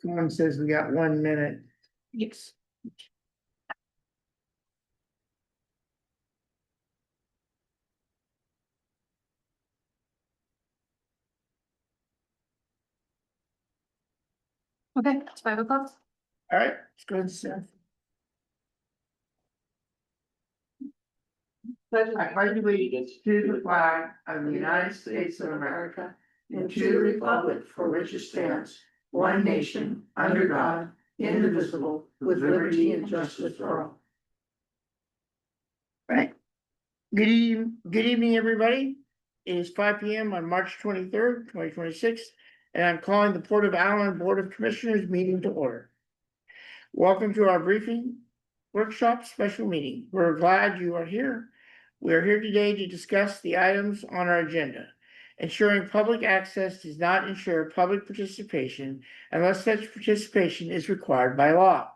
Form says we got 1 minute. Yes. Okay, it's 5 o'clock. All right, let's go ahead, Seth. I pledge allegiance to the flag of the United States of America and to the republic for which it stands, one nation, under God, indivisible, with liberty and justice for all. Right. Good evening, everybody. It is 5 p.m. on March 23rd, 2026, and I'm calling the Port of Allyn Board of Commissioners meeting to order. Welcome to our briefing workshop special meeting. We're glad you are here. We are here today to discuss the items on our agenda. Ensuring public access does not ensure public participation unless such participation is required by law.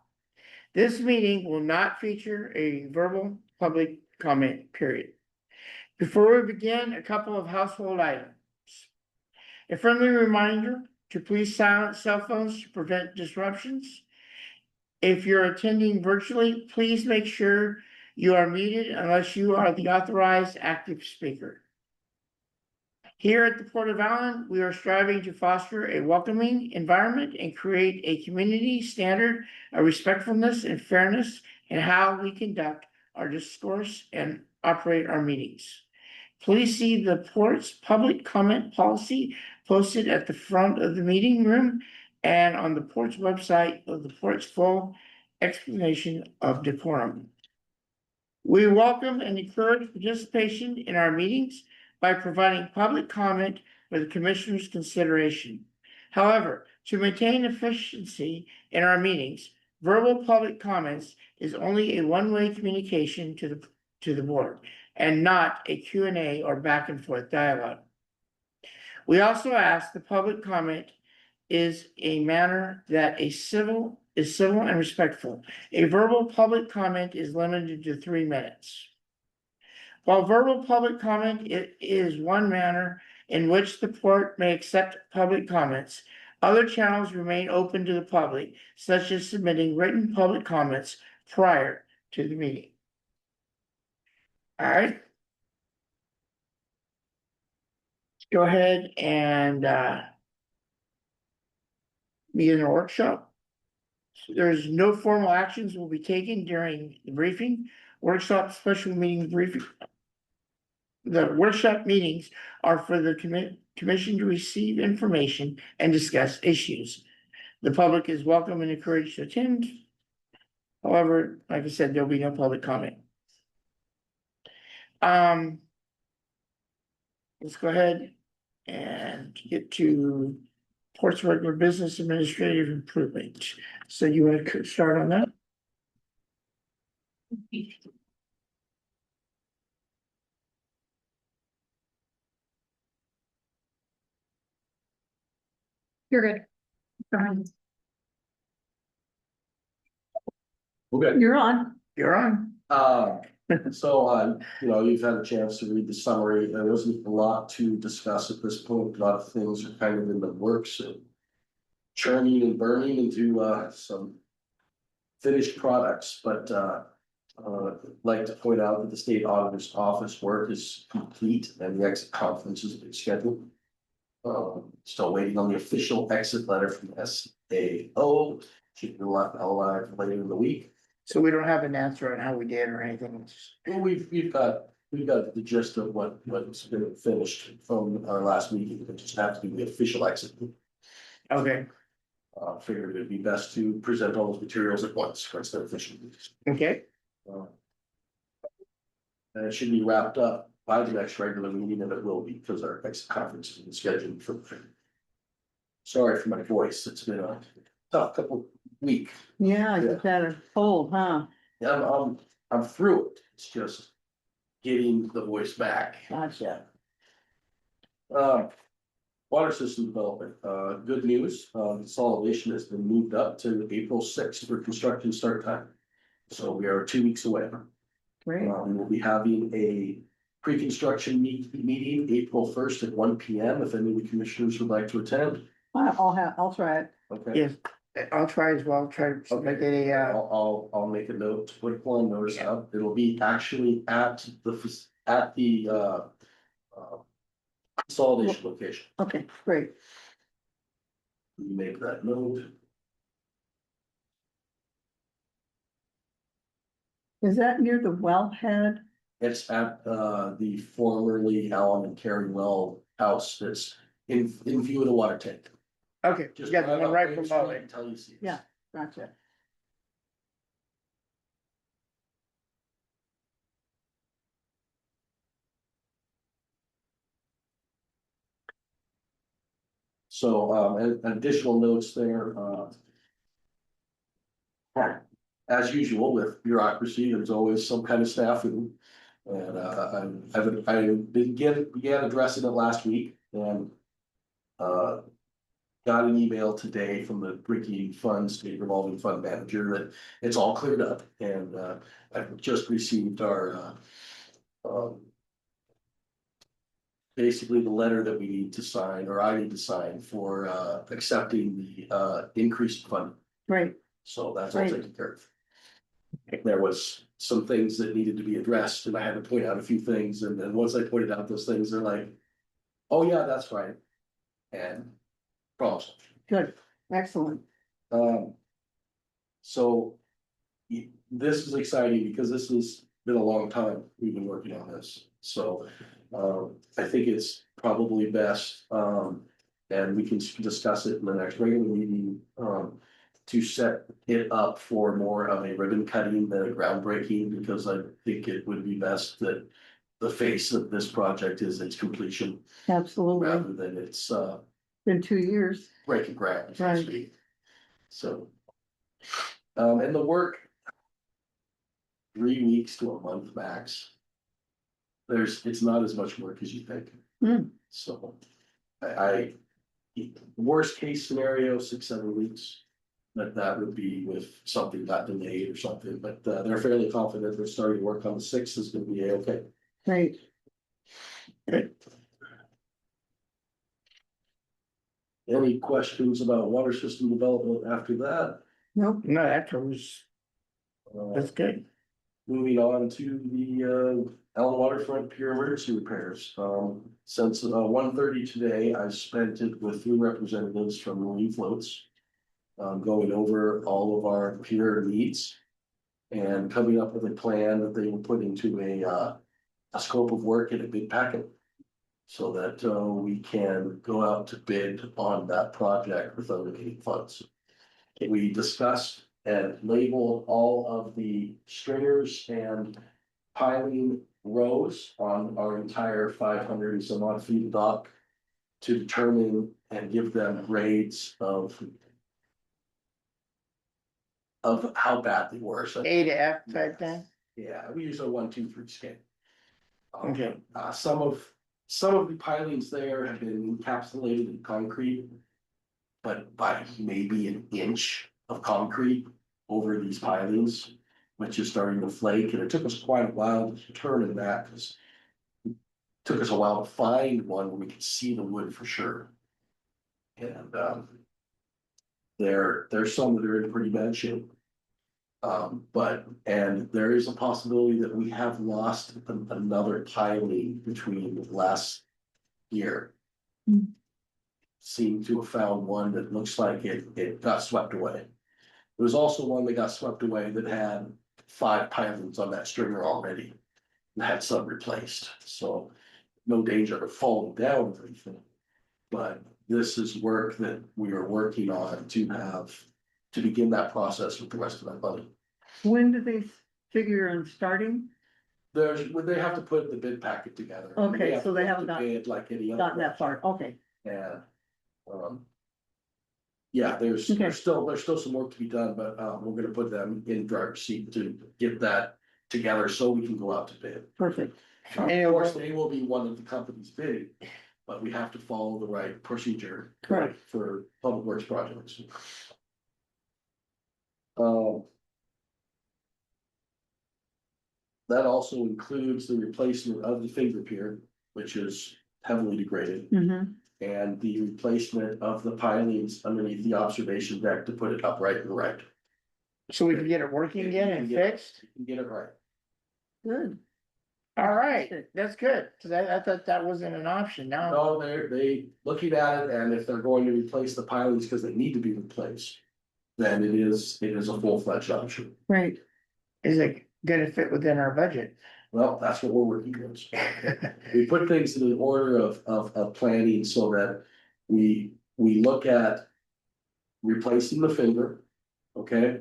This meeting will not feature a verbal public comment period. Before we begin, a couple of household items. A friendly reminder to please silence cell phones to prevent disruptions. If you're attending virtually, please make sure you are muted unless you are the authorized active speaker. Here at the Port of Allyn, we are striving to foster a welcoming environment and create a community standard of respectfulness and fairness in how we conduct our discourse and operate our meetings. Please see the Port's public comment policy posted at the front of the meeting room and on the Port's website of the Port's full explanation of decorum. We welcome and encourage participation in our meetings by providing public comment for the Commissioner's consideration. However, to maintain efficiency in our meetings, verbal public comments is only a one-way communication to the board and not a Q&A or back and forth dialogue. We also ask the public comment is a manner that is civil and respectful. A verbal public comment is limited to 3 minutes. While verbal public comment is one manner in which the port may accept public comments, other channels remain open to the public, such as submitting written public comments prior to the meeting. All right. Let's go ahead and begin our workshop. There's no formal actions will be taken during the briefing. Workshop special meeting briefing. The workshop meetings are for the commission to receive information and discuss issues. The public is welcome and encouraged to attend. However, like I said, there'll be no public comment. Let's go ahead and get to Port's regular business administrative improvement. So you want to start on that? You're good. Go ahead. Okay. You're on. You're on. You know, you've had a chance to read the summary. There wasn't a lot to discuss at this point. A lot of things are kind of in the works and churning and burning into some finished products, but I'd like to point out that the state auditor's office work is complete and the exit conference has been scheduled. Still waiting on the official exit letter from SAO. Should be alive later in the week. So we don't have an answer on how we did or anything. Well, we've got the gist of what's been finished from our last meeting. We just have to do the official exit. Okay. Figured it'd be best to present all those materials at once instead of official. Okay. And it should be wrapped up by the next regular meeting, and it will be because our exit conference has been scheduled for. Sorry for my voice. It's been a tough couple week. Yeah, you had a cold, huh? Yeah, I'm through it. It's just getting the voice back. Gotcha. Water system development, good news, consolidation has been moved up to April 6th for construction start time. So we are 2 weeks away. Great. We will be having a pre-construction meeting, April 1st at 1 PM, if any of the commissioners would like to attend. I'll try it. Okay. Yes, I'll try as well, try to make it a, I'll make a note to put one notice out. It'll be actually at the consolidation location. Okay, great. Make that note. Is that near the wellhead? It's at the formerly Allyn and Carrie Well house that's in view of the water tank. okay, Just yeah, the drive one up right Main from Street Allyn. until you see us. Yeah. Gotcha. So additional notes there, as usual with bureaucracy, there's always some kind of snafu. And I began addressing it last week and got an email today from the Bricky Fund State Revolving Fund Manager that it's all cleared up, and I've just received our basically the letter that we need to sign, or I need to sign for accepting the increased funding. Great. So that's all Right. taken care of. There was some things that needed to be addressed, and I had to point out a few things, and then once I pointed out those things, they're like, oh yeah, that's right. And problems. Good. Excellent. So this is exciting because this has been a long time we've been working on this. So I think it's probably best, and we can discuss it in the next regular meeting, to set it up for more of a ribbon cutting than a groundbreaking, because I think it would be best that the face of this project is its completion Absolutely. rather than its Been 2 years. breaking ground, so to Right. speak. So, and the work, 3 weeks to a month max. It's not as much work as you think. Hmm. So I worst case scenario, 6-7 weeks. But that would be if something got delayed or something, but they're fairly confident they're starting to work on the 6th is gonna be okay. Great. Any questions about water system development after that? Nope. No, that was, that's good. Moving on to the Allyn Waterfront Pier emergency repairs. Since 1:30 today, I spent it with 3 representatives from Marine Floats. Going over all of our pier needs. And coming up with a plan that they will put into a scope of work in a bid packet. So that we can go out to bid on that project with allocated funds. We discussed and labeled all of the stringers and piling rows on our entire 500 and some odd feet of dock to determine and give them grades of how bad they were. So, A to F type thing. yeah, we use a 1, 2, 3 scale. Okay. Some of the pilings there have been encapsulated in concrete. But by maybe an inch of concrete over these pilings, which is starting to flake, and it took us quite a while to determine that, because it took us a while to find one where we could see the wood for sure. And there's some that are in pretty bad shape. And there is a possibility that we have lost another piling between last year. Hmm. Seem to have found one that looks like it got swept away. There was also one that got swept away that had 5 pilings on that stringer already. And had some replaced, so no danger of falling down or anything. But this is work that we are working on to begin that process with the rest of that money. When do they figure on starting? They have to put the bid packet together. Okay, so they to haven't bid like any other. Gotten that far. Okay. Yeah. Yeah, there's Okay. still some work to be done, but we're gonna put them in driver's seat to get that together so we can go out to bid. Perfect. Of course, they will be one of the companies bidding, but we have to follow the right procedure. Correct. For public works projects. that also includes the replacement of the finger pier, which is heavily degraded. Mhm. And the replacement of the pilings underneath the observation deck to put it upright and right. So we can get it working again and fixed? You can get it right. Good. All right, that's good, cause I thought that wasn't an option now. No, they looking at it, and if they're going to replace the pilings because they need to be replaced. Then it is a full-fledged option. Right. Is it gonna fit within our budget? Well, that's what we're working towards. We put things in the order of planning so that we look at. Replacing the finger, okay?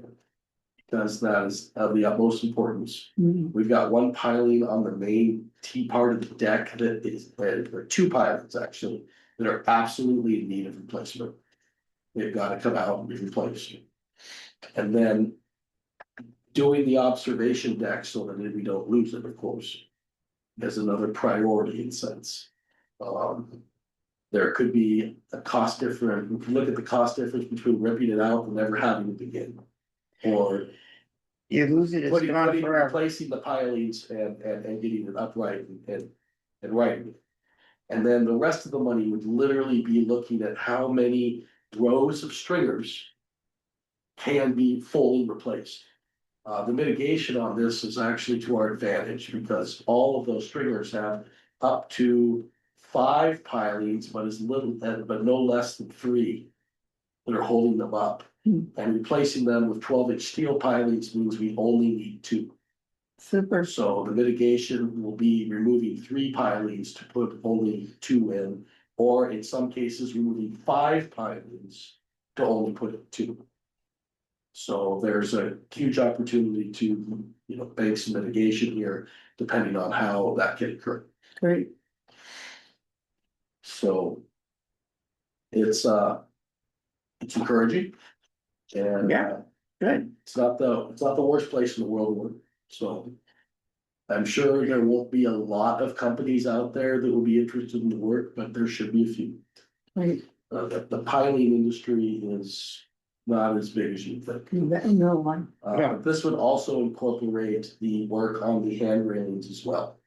Because that is of the utmost importance. Mhm. We've got one piling on the main T part of the deck that is, or two pilings actually, that are absolutely in need of replacement. They've got to come out and be replaced. And then doing the observation deck so that we don't lose it, of course, is another priority in sense. There could be a cost difference, we can look at the cost difference between ripping it out and never having it begin. Or You lose it, it's gone forever. replacing the pilings and getting it upright and right. And then the rest of the money would literally be looking at how many rows of stringers can be fully replaced. The mitigation on this is actually to our advantage because all of those stringers have up to 5 pilings, but but no less than 3 that are holding them up. Hmm. And replacing them with 12-inch steel pilings means we only need 2. Super. So the mitigation will be removing 3 pilings to put only 2 in, or in some cases, removing 5 pilings to only put 2. So there's a huge opportunity to, bank some mitigation here, depending on how that can occur. Great. So it's encouraging. And Yeah. Good. it's not the worst place in the world to work, so. I'm sure there won't be a lot of companies out there that will be interested in the work, but there should be a few. Right. The piling industry is not as big as you think. No one. But this would also incorporate the work on the hand railings as well.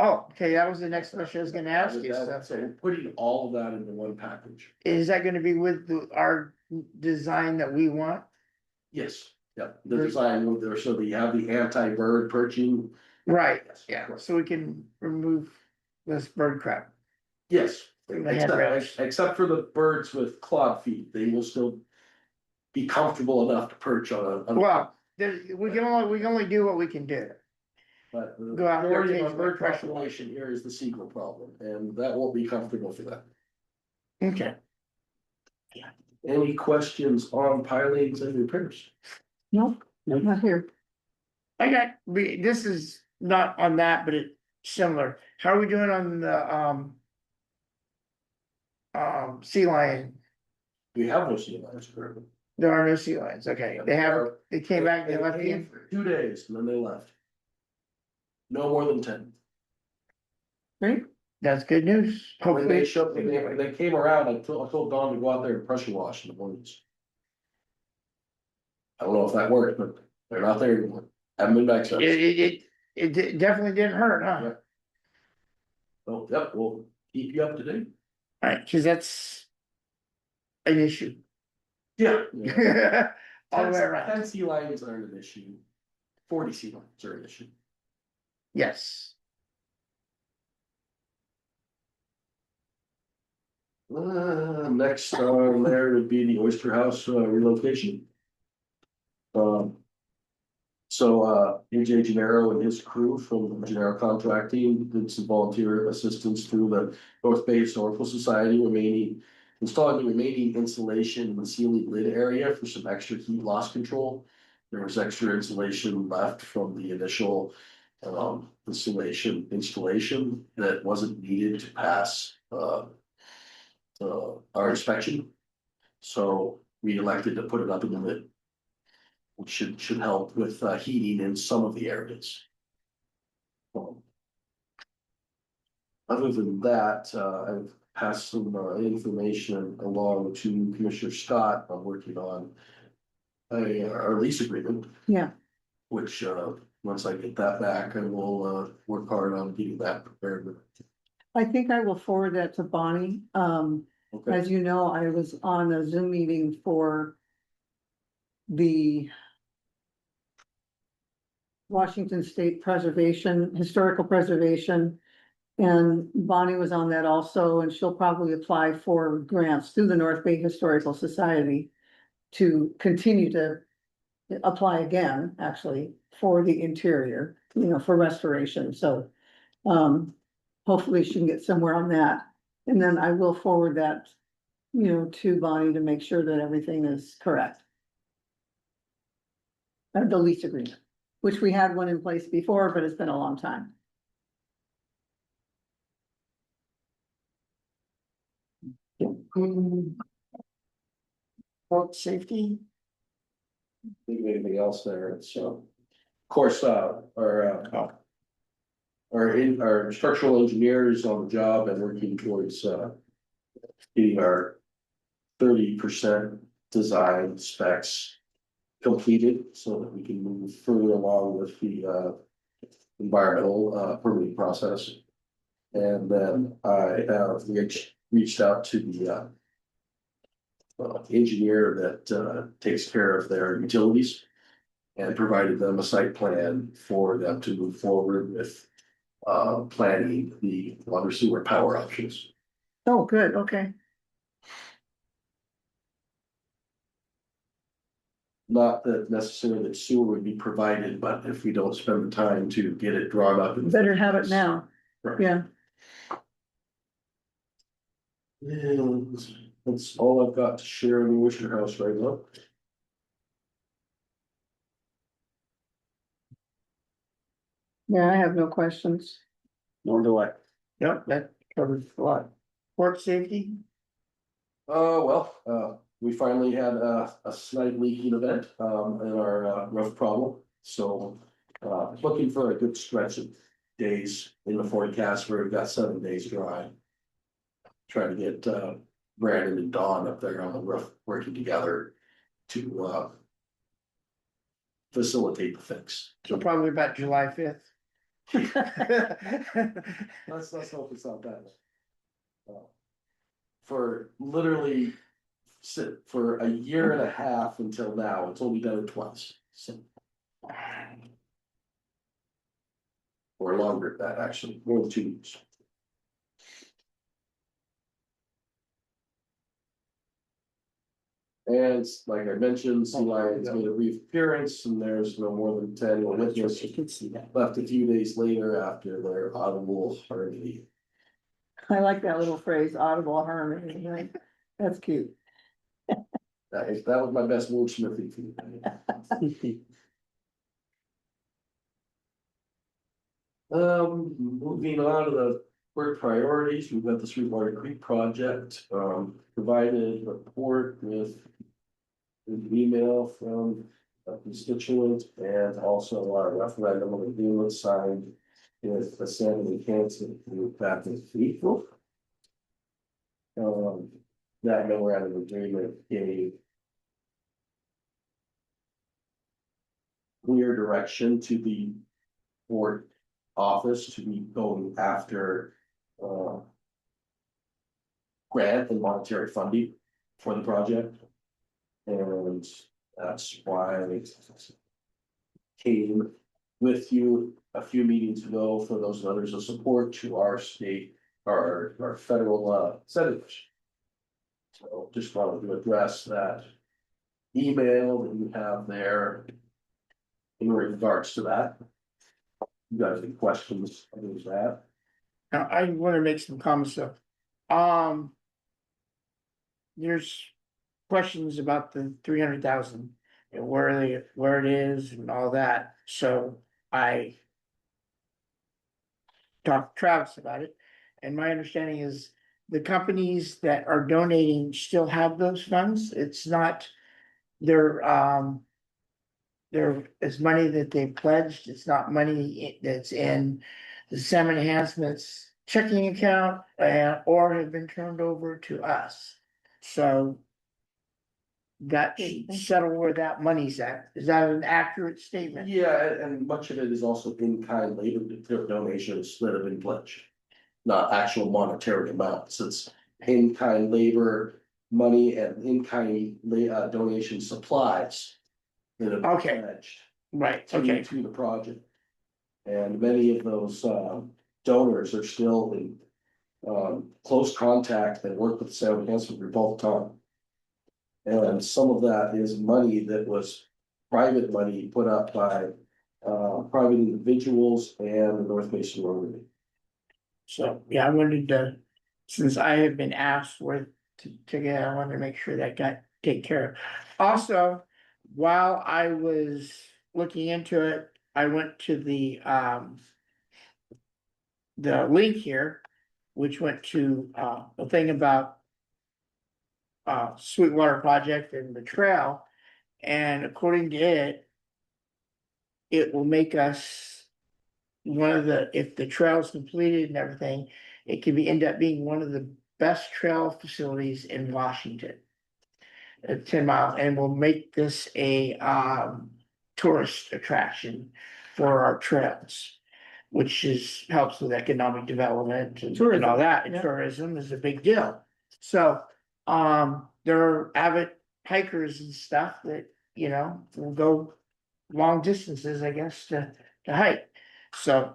Oh, okay, that was the next question I was gonna ask you, So so putting all of that into one package. is that gonna be with our design that we want? Yes, yeah, the design over there, so that you have the anti-bird perching. Right, Yes, yeah, correct. so we can remove this bird crap. Yes, From the handrails. except for the birds with clawed feet, they will still be comfortable enough to perch on a. Well, we can only do what we can do. But the Go out there, majority of our take bird pressure. population here is the sequel problem, and that won't be comfortable for them. Okay, Any questions on pilings and repairs? Nope, not here. this is not on that, but it's similar. How are we doing on the, sea lion? We have no sea lions currently. There are no sea lions, okay, they came back, and they left came you, for 2 days and then they left. No more than 10. Great. that's good news, When they hopefully. they came around, I told Dawn to go out there and pressure wash in the mornings. I don't know if that worked, but they're not there anymore. Haven't been back since. It definitely didn't hurt, huh? Yeah. So, yep, we'll keep you up to date. Alright, cause that's an issue. Yeah. All the way around, 10 sea lions aren't an issue. 40 sea lions are an issue. yes. Next on there would be the Oyster House relocation. AJ Gennaro and his crew from Gennaro Contracting did some volunteer assistance through the North Bay Historical Society installing the remaining insulation in the ceiling lid area for some extra heat loss control. There was extra insulation left from the initial installation that wasn't needed to pass our inspection. So we elected to put it up in the lid, which should help with heating in some of the areas. Other than that, I've passed some information along to Commissioner Scott. I'm working on our lease agreement. Yeah. Which once I get that back, I will, work hard on getting that prepared. I think I will forward that to Bonnie. Okay, As you know, I was on a Zoom meeting for the Washington State Preservation, Historical Preservation. And Bonnie was on that also, and she'll probably apply for grants through the North Bay Historical Society to continue to apply again, actually, for the interior, for restoration, so. Hopefully she can get somewhere on that, and then I will forward that, to Bonnie to make sure that everything is correct. The lease agreement, which we had one in place before, but it's been a long time. Health, safety, think of anything else there, so. Of course, our structural engineers on the job and working towards, getting our 30% design specs completed so that we can move further along with the, environmental, permitting process. And then I have reached out to the, engineer that, takes care of their utilities and provided them a site plan for them to move forward with, planning the water sewer power options. Oh, good, okay. Not that necessarily that sewer would be provided, but if we don't spend the time to get it drawn up. in- Better have it now, Right. yeah. And that's all I've got to share in the Worcester House right now. Yeah, I have no questions. Nor do I. yep, that covers a lot. Port safety, We finally had a slight leaking event, in our, roof problem, so. Looking for a good stretch of days in the forecast where we've got 7 days dry. Trying to get, Brandon and Dawn up there on the roof working together to, facilitate the fix. so probably about July 5th. Let's hope it's not that. For literally, for a year and a half until now, it's only done it twice, so. Or longer than that, actually, more than 2 weeks. And like I mentioned, Sea Lions made a brief appearance and there's no more than 10 witnesses. You can see that. Left a few days later after their audible harmony. I like that little phrase, audible harmony, right? That's cute. That was my best wordsmithing for you. Moving on to the work priorities, we've got the Sweetwater Creek project, provided a report with. An email from a constituent and also our referendum on agreement signed with the San and Kansas back in April. That memorandum of agreement gave clear direction to the board office to be going after grant and monetary funding for the project. And that's why I came with you a few meetings ago for those letters of support to our state, our federal senators. So just wanted to address that email that you have there in regards to that. You guys any questions about that? Now, I wanna make some comments though. There's questions about the 300,000 and where it is and all that, so I. Talked to Travis about it, and my understanding is the companies that are donating still have those funds, it's not. There is money that they pledged, it's not money that's in the salmon enhancements checking account, or have been turned over to us. So that should settle where that money's at. Is that an accurate statement? Yeah, and much of it is also in-kind labor donations that have been pledged. Not actual monetary amounts, it's in-kind labor, money and in-kind donation supplies. That have been Okay. pledged Right, to okay, to the project. And many of those donors are still in close contact and work with the Sound Cancer Group all the time. And some of that is money that was private money put up by private individuals and the North Mason Rotary. so, yeah, I wanted to, since I have been asked where to get, I wanted to make sure that got taken care of. Also, while I was looking into it, I went to the link here, which went to the thing about Sweetwater Project and the trail, and according to it, it will make us one of the, if the trail's completed and everything, it could be, end up being one of the best trail facilities in Washington. At 10 miles, and we'll make this a tourist attraction for our trails. Which is, helps with economic development and all that, and yeah. tourism is a big deal. So, there are avid hikers and stuff that, you know, will go long distances, I guess, to hike. So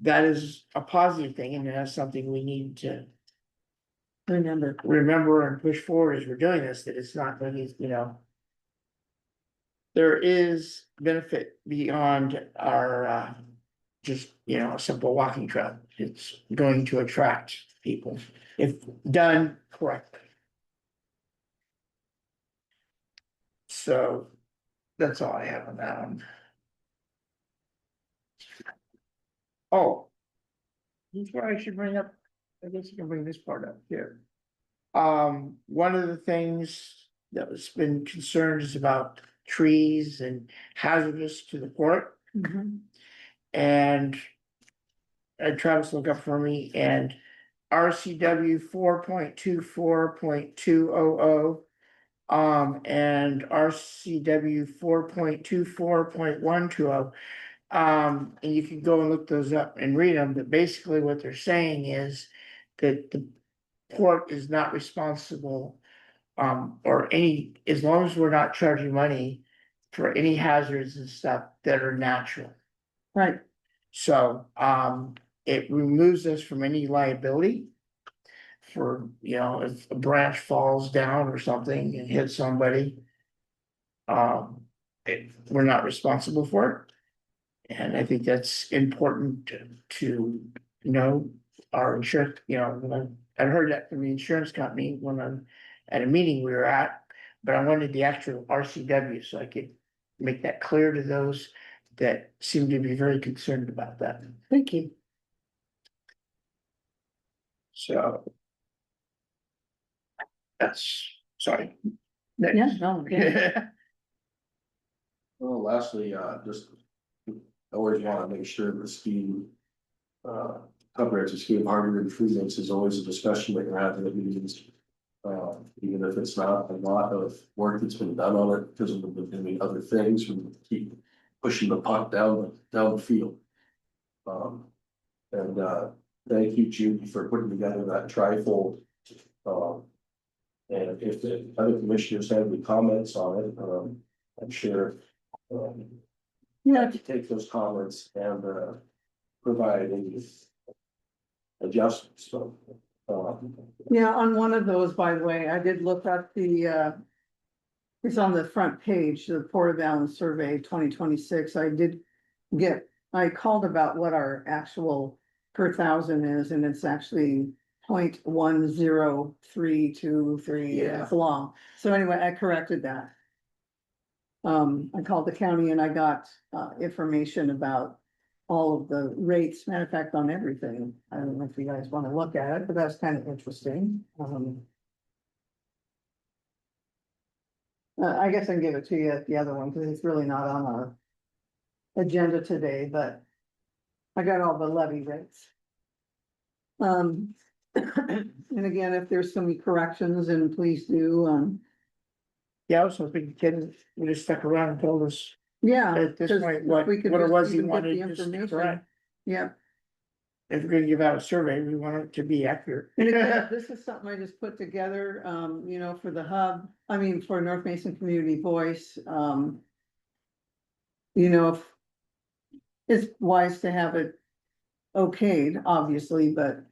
that is a positive thing, and that's something we need to remember and push forward as we're doing this, that it's not really, you know. There is benefit beyond our just, you know, a simple walking trail. It's going to attract people if done correctly. So that's all I have on that one. Oh. That's what I should bring up. I guess you can bring this part up here. One of the things that was been concerned is about trees and hazardous to the port. Mhm. And Travis looked up for me, and RCW 4.24.200. And RCW 4.24.120. And you can go and look those up and read them, but basically what they're saying is that the port is not responsible. Or any, as long as we're not charging money for any hazards and stuff that are natural. Right, So, it removes us from any liability. For, you know, if a branch falls down or something and hits somebody. We're not responsible for it. And I think that's important to know our insurance, you know, when I heard that from the insurance company when I'm at a meeting we were at. But I wanted the actual RCW so I could make that clear to those that seem to be very concerned about that. thank you. So. That's, sorry. Yeah, Next. no, yeah. Well, lastly, just I always want to make sure the scheme. Comprehensive scheme hardware improvements is always a discussion that you're having at meetings. Even if it's not a lot of work that's been done on it, because we've been doing other things, we keep pushing the puck down the field. And thank you, Judy, for putting together that trifold. And if the other commissioners have any comments on it, I'm sure. Yeah, To take those comments and provide any adjustments, so. yeah, on one of those, by the way, I did look at the it's on the front page, the Port of Allen Survey 2026. I called about what our actual per thousand is, and it's actually 0.10323. Yeah. It's long. So anyway, I corrected that. I called the county and I got information about all of the rates, matter of fact, on everything. I don't know if you guys want to look at it, but that's kind of interesting. I guess I can give it to you at the other one, because it's really not on our agenda today, but I got all the levy rates. And again, if there's some corrections, and please do, Yeah, I was hoping Ken would have stuck around and told us Yeah. at this 'cause point if we what could it just was he even get the wanted just information. correct. Yeah, If we're gonna give out a survey, we want it to be accurate. and again, this is something I just put together, you know, for the hub, I mean, for North Mason Community Voice, you know, if it's wise to have it okayed, obviously, but,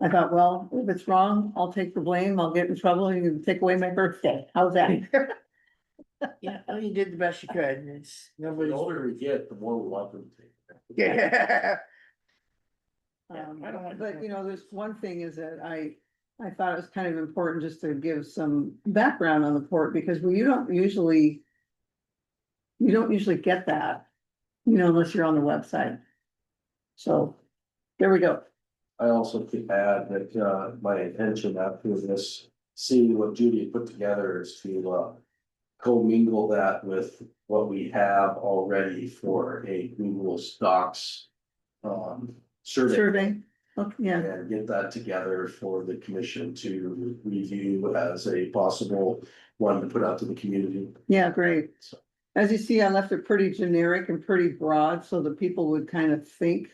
I thought, well, if it's wrong, I'll take the blame, I'll get in trouble, and you can take away my birthday, how's that? Yeah, well, you did the best you could, and it's The nobody's. older we get, the more we want them to. Yeah. Yeah, I don't want- But you know, there's one thing is that I thought it was kind of important just to give some background on the port, because you don't usually get that, you know, unless you're on the website. So, there we go. I also could add that, my intention after this, seeing what Judy put together is to, commingle that with what we have already for a Google Docs. Survey. Survey, okay, yeah, And get that together for the commission to review as a possible one to put out to the community. yeah, great. So, As you see, I left it pretty generic and pretty broad so that people would kind of think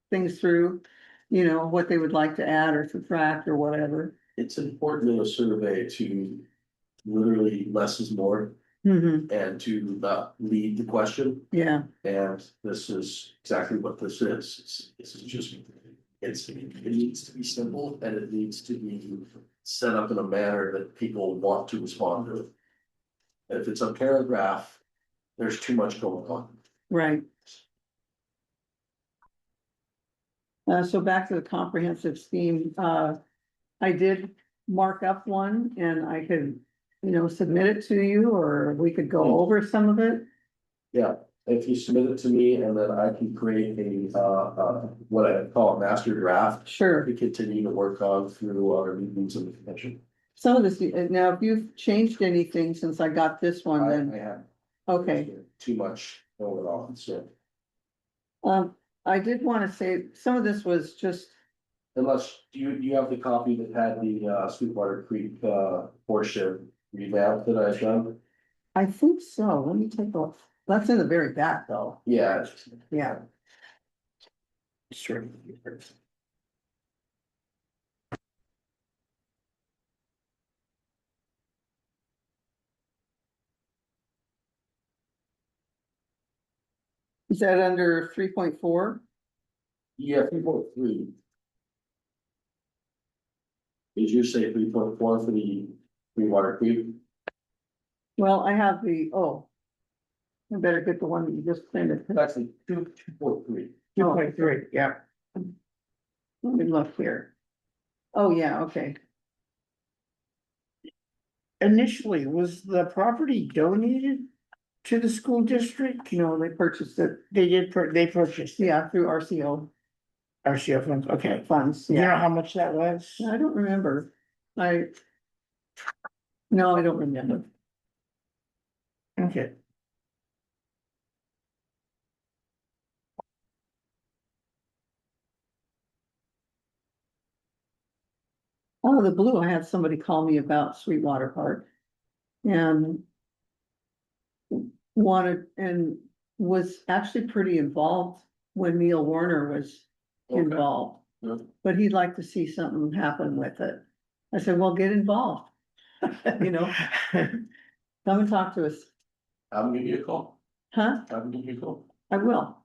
things through, you know, what they would like to add or subtract or whatever. it's important in a survey to literally less is more Hmm, and to not lead the question. yeah, And this is exactly what this is. This is just, it needs to be simple and it needs to be set up in a manner that people want to respond to. If it's a paragraph, there's too much going on. right. So back to the comprehensive scheme, I did mark up one and I could, you know, submit it to you, or we could go over some of it. Yeah, if you submit it to me and then I can create a, what I call a master draft. Sure, We continue to work on through our meetings in the convention. some of this, now, if you've changed anything since I got this one, I then, have. okay. Too much going on, so I did wanna say, some of this was just, unless, do you have the copy that had the Sweetwater Creek portion revamped that I've done? I think so, let me take a look. That's in the very back, though, Yeah. yeah. Sure. Is that under 3.4? Yeah, 3.3. Did you say 3.4 for the Sweetwater Creek? Well, I have I better get the one that you just printed. It's actually 2.3. 2.3, yeah. Let me look here. Oh, yeah, okay. Initially, was the property donated to the school district? No, they purchased it, They purchased it. yeah, through RCO RCO funds, okay. funds, You know yeah. how much that was? I don't remember. No, I don't remember. Okay, Oh, the blue, I had somebody call me about Sweetwater Park. And was actually pretty involved when Neil Warner was Okay. involved. Yeah. But he'd like to see something happen with it. I said, well, get involved. You know, come and talk to us, Have them give you a call. huh? Have them give you a call. I will.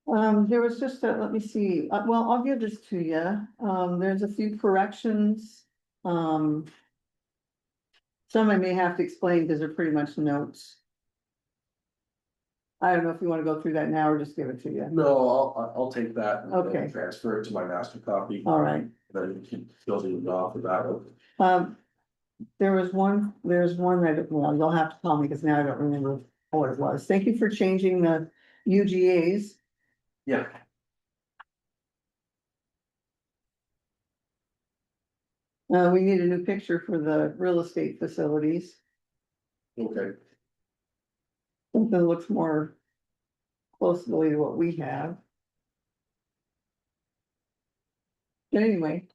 There was just let me see, well, I'll give this to you. There's a few corrections. Some I may have to explain because they're pretty much notes. I don't know if you want to go through that now or just give it to you. No, I'll take that and Okay. then transfer it to my master copy. All right. Then you can fill it off with that one. There's one that, well, you'll have to tell me because now I don't remember what it was. Thank you for changing the UGAs. Yeah. We need a new picture for the real estate facilities. Okay. Something that looks more closely to what we have. But anyway,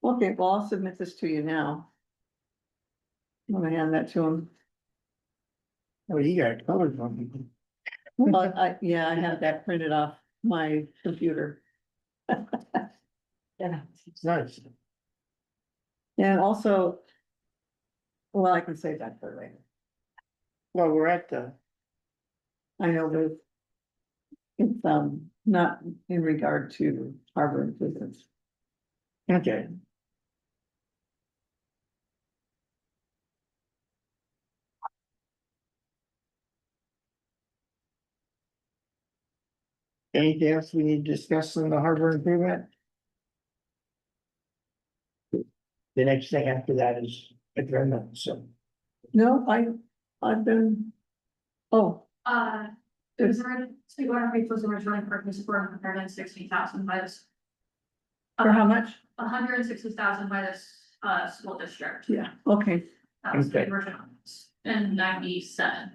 Okay, well, I'll submit this to you now. I'm gonna hand that to him. Oh, you got it covered for me. Well, yeah, I have that printed off my computer. Yeah, it's nice. And also. Well, I can save that for later. Well, we're at the, I know that. It's not in regard to harbor improvements. okay. Anything else we need to discuss on the harbor improvement? The next thing after that is adjournment, so. No, I've been. Oh, It was originally, Sweet Water Creek was originally purchased for $160,000 by this. for how much? $160,000 by this, school district. Yeah, okay, That was the Okay. original, in 97.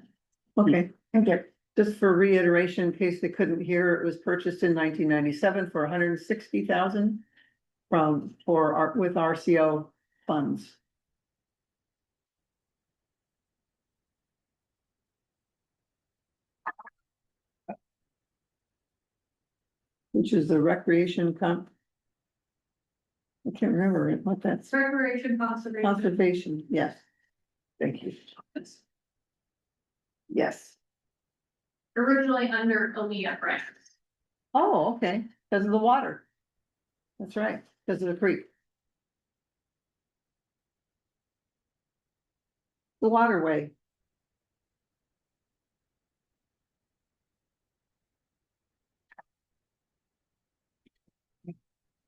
okay. Okay, Just for reiteration, in case they couldn't hear, it was purchased in 1997 for 160,000. With RCO funds. Which is the recreation I can't remember what that's, Recreation conservation. conservation, yes. Thank you. Yes. Originally under Aaliyah grant. Oh, okay, because of the water. That's right, because of the creek. The waterway.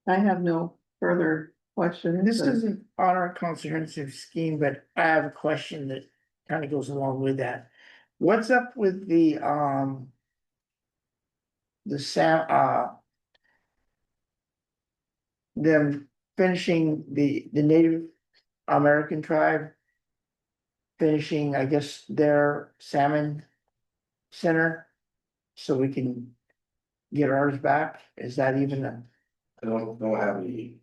I have no further questions. this isn't on our comprehensive scheme, but I have a question that kind of goes along with that. What's up with the them finishing the Native American tribe? Finishing, I guess, their salmon center, so we can get ours back, is that even a? I don't have any.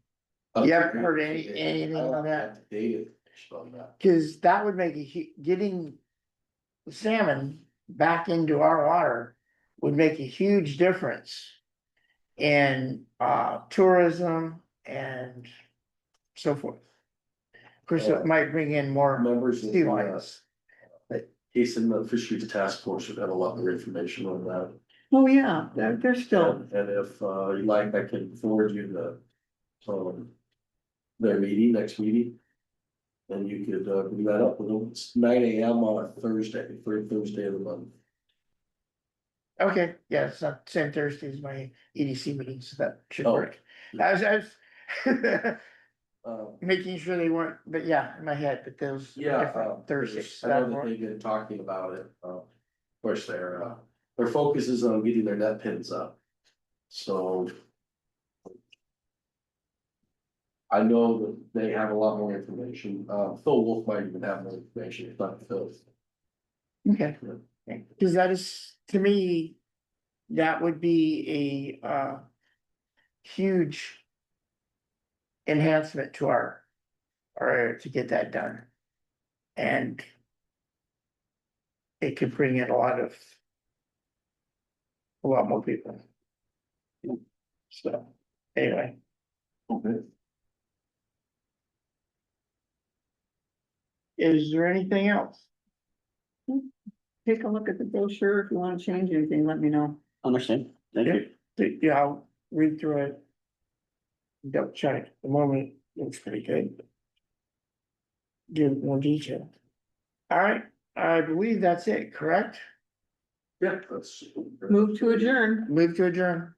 You haven't heard anything on that? Data on that. Cause that would make getting salmon back into our water would make a huge difference in tourism and so forth. Of course, it might bring in more Members of sea the, lions. case in the fisheries task force would have a lot more information on that. Oh, yeah, they're still, And if you like, I can forward you their meeting, next meeting. And you could bring that up with them. It's 9 AM on a Thursday, third Thursday of the month. Okay, yeah, it's not same Thursday as my EDC meeting, so that should Oh. work. I was Uh, making sure they weren't, but yeah, in my head, but those Yeah, different Thursdays. I know that they've been talking about it, of course, their focus is on getting their net pins up. So. I know that they have a lot more information, Phil Wolf might even have more information, if not Phil. Okay, cause that is, to me, that would be a huge enhancement to our, or to get that done. And it could bring in a lot more people. So, anyway. Okay. Is there anything else? take a look at the brochure. If you want to change anything, let me know. Understand, thank you. Yeah, I'll read through it. Double check, the moment looks pretty good. Give more detail. All right, I believe that's it, correct? Yeah, that's. Move to adjourn. Move to adjourn.